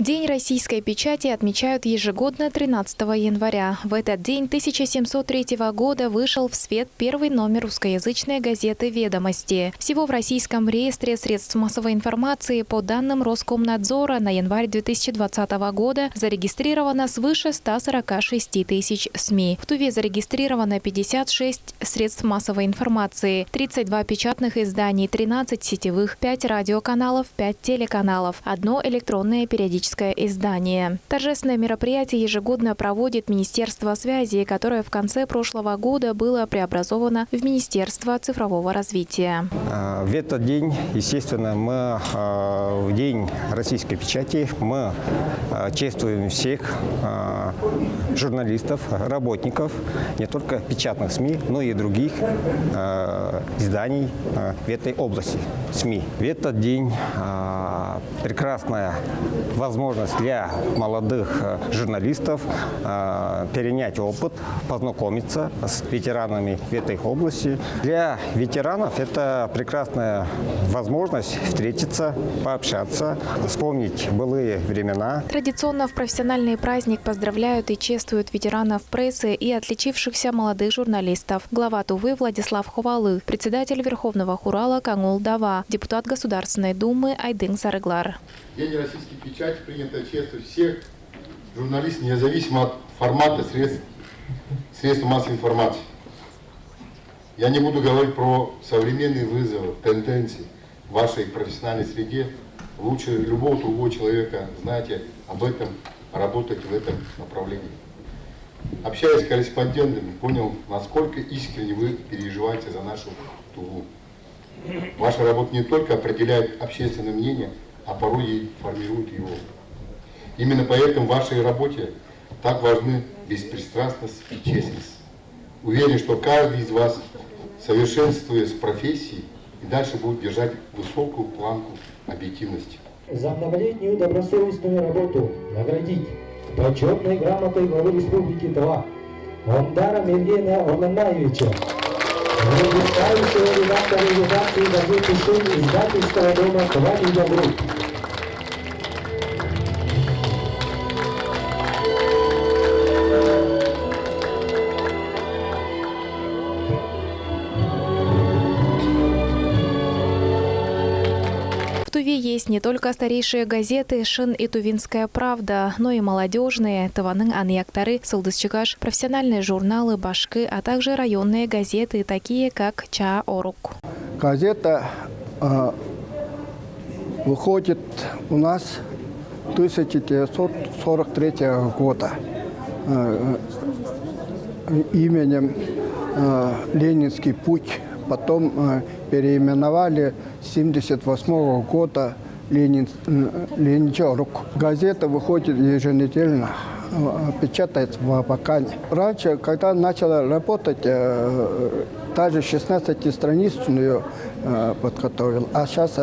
День российской печати отмечают ежегодно 13 января. В этот день 1703 года вышел в свет первый номер русскоязычной газеты «Ведомости». Всего в Российском реестре средств массовой информации по данным Роскомнадзора на январь 2020 года зарегистрировано свыше 146 тысяч СМИ. В Туве зарегистрировано 56 средств массовой информации, 32 печатных изданий, 13 сетевых, 5 радиоканалов, 5 телеканалов, 1 электронное периодическое издание. Торжественное мероприятие ежегодно проводит Министерство связи, которое в конце прошлого года было преобразовано в Министерство цифрового развития. В этот день, естественно, мы в День российской печати мы чествуем всех журналистов, работников, не только печатных СМИ, но и других изданий в этой области СМИ. В этот день прекрасная возможность для молодых журналистов перенять опыт, познакомиться с ветеранами в этой области. Для ветеранов это прекрасная возможность встретиться, пообщаться, вспомнить былые времена. Традиционно в профессиональный праздник поздравляют и чествуют ветеранов прессы и отличившихся молодых журналистов. Глава Тувы Владислав Ховалы, председатель Верховного Хурала Кангул Дава, депутат Государственной Думы Айдын Сарыглар. День российской печати принято чествовать всех журналистов, независимо от формата средств массовой информации. Я не буду говорить про современные вызовы, тенденции в вашей профессиональной среде. Лучше любого другого человека знаете об этом, работать в этом направлении. Общаясь с корреспондентами, понял, насколько искренне вы переживаете за нашу Туву. Ваша работа не только определяет общественное мнение, а порой и формирует его. Именно поэтому в вашей работе так важны беспристрастность и честность. Уверен, что каждый из вас, совершенствуясь в профессии, и дальше будет держать высокую планку объективности. За многолетнюю добросовестную работу наградить почетной грамотой главы Республики Тува Ондара Евгения Орнамаевича, выпускающего редактора редакции газеты «Шум» издательского дома «Тува Медиа Групп». В Туве есть не только старейшие газеты «Шин» и «Тувинская правда», но и молодежные «Тываның анияктары», «Сылдысчыгаш», профессиональные журналы «Башкы», а также районные газеты, такие как «Чаа Орук». Газета выходит у нас 1943 года именем «Ленинский путь». Потом переименовали с 1978 года «Ленинчарук». Газета выходит еженедельно, печатается в Абакане. Раньше, когда начала работать, даже 16-страничную подготовил, а сейчас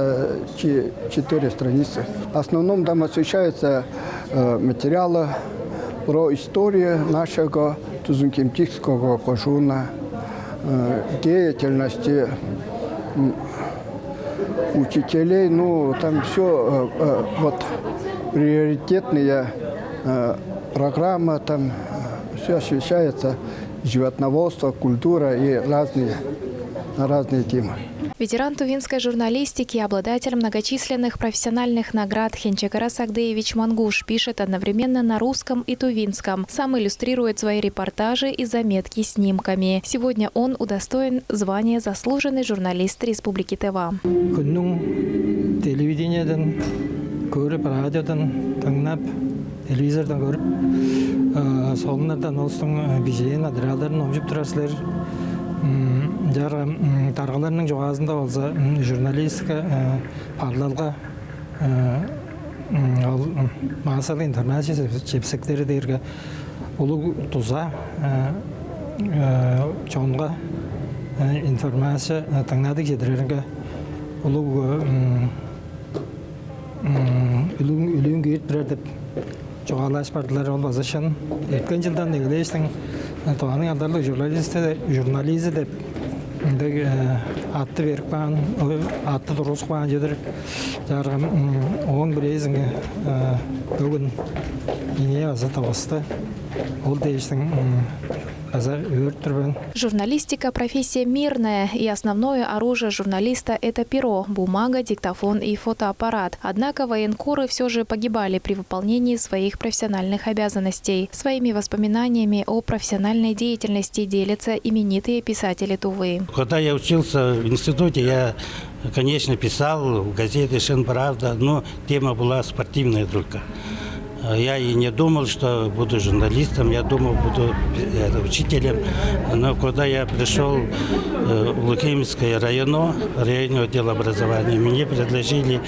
4 страницы. В основном там освещаются материалы про историю нашего Тузункемтикского кожуна, деятельности учителей, ну там все вот приоритетные программы, там все освещается, животноводство, культура и разные темы. Ветеран тувинской журналистики, обладатель многочисленных профессиональных наград Хенчекара Сагдеевич Мангуш пишет одновременно на русском и тувинском. Сам иллюстрирует свои репортажи и заметки снимками. Сегодня он удостоен звания «Заслуженный журналист Республики Тыва». Телевидениеден, көріп, радиодан тыңнап, телевизордан көріп, солынардан олыстың бейжейін, адыраларын omjып тұрасылар. Жары тарғаларының жоғазында олса журналистика парлалға мағасалы интернация чепсіктері дейірге олу тұза чоңға информация таңнады кедірерінге олу үлін күйет бірер деп жоғалаш бардылар ол базашын. Өткен жылдан дегілейістің туғаның алдарлық журнализі деп атты беріп қаған, атты дұрыс қаған жедір. Оң бірезіңі бүгін ине аза табысты. Ол дейштің аза өрт тұрбын. Журналистика – профессия мирная, и основное оружие журналиста – это перо, бумага, диктофон и фотоаппарат. Однако военкоры все же погибали при выполнении своих профессиональных обязанностей. Своими воспоминаниями о профессиональной деятельности делятся именитые писатели Тувы. Когда я учился в институте, я, конечно, писал в газете «Шин Правда», но тема была спортивная только. Я и не думал, что буду журналистом, я думал, буду учителем. Но когда я пришел в Лукимское районное отдел образования, мне предложили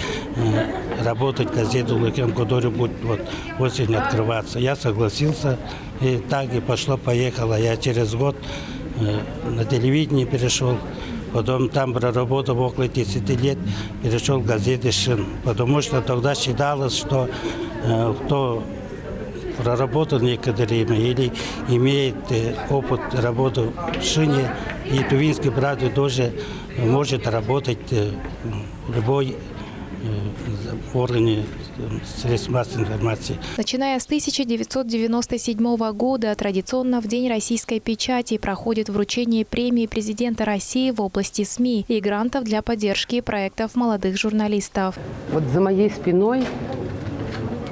работать в газету «Луким», которая будет вот осенью открываться. Я согласился, и так и пошло-поехало. Я через год на телевидение перешел. Потом там проработал около 10 лет, перешел в газету «Шин». Потому что тогда считалось, что кто проработал некоторое время или имеет опыт работы в «Шине», и Тувинской правде тоже может работать в любой органе средств массовой информации. Начиная с 1997 года традиционно в День российской печати проходит вручение премии президента России в области СМИ и грантов для поддержки проектов молодых журналистов. Вот за моей спиной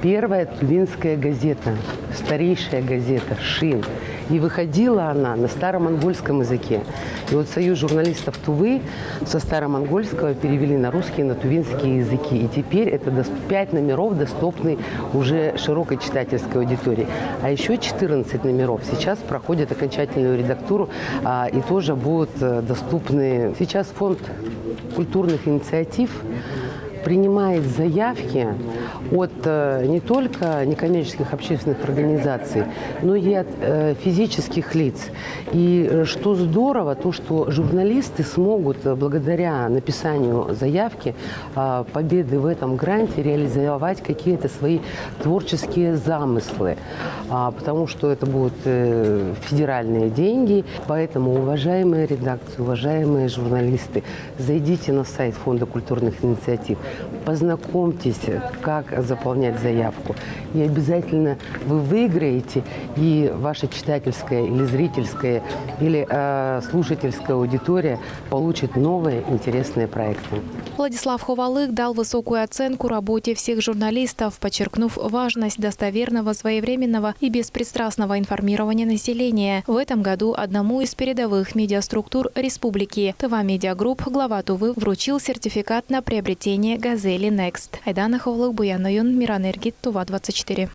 первая тувинская газета, старейшая газета «Шин». И выходила она на старомонгольском языке. И вот Союз журналистов Тувы со старомонгольского перевели на русский и на тувинские языки. И теперь это 5 номеров доступны уже широкой читательской аудитории. А еще 14 номеров сейчас проходят окончательную редактуру и тоже будут доступны. Сейчас фонд культурных инициатив принимает заявки от не только некоммерческих общественных организаций, но и от физических лиц. И что здорово, то, что журналисты смогут благодаря написанию заявки победы в этом гранте реализовать какие-то свои творческие замыслы, потому что это будут федеральные деньги. Поэтому, уважаемые редакции, уважаемые журналисты, зайдите на сайт Фонда культурных инициатив, познакомьтесь, как заполнять заявку. И обязательно вы выиграете, и ваша читательская или зрительская, или слушательская аудитория получит новые интересные проекты. Владислав Ховалык дал высокую оценку работе всех журналистов, подчеркнув важность достоверного, своевременного и беспристрастного информирования населения. В этом году одному из передовых медиаструктур республики Тыва Медиа Групп глава Тувы вручил сертификат на приобретение «Газели Next». Айдана Ховалык, Буян Ноюн, Миранергит, Тува 24.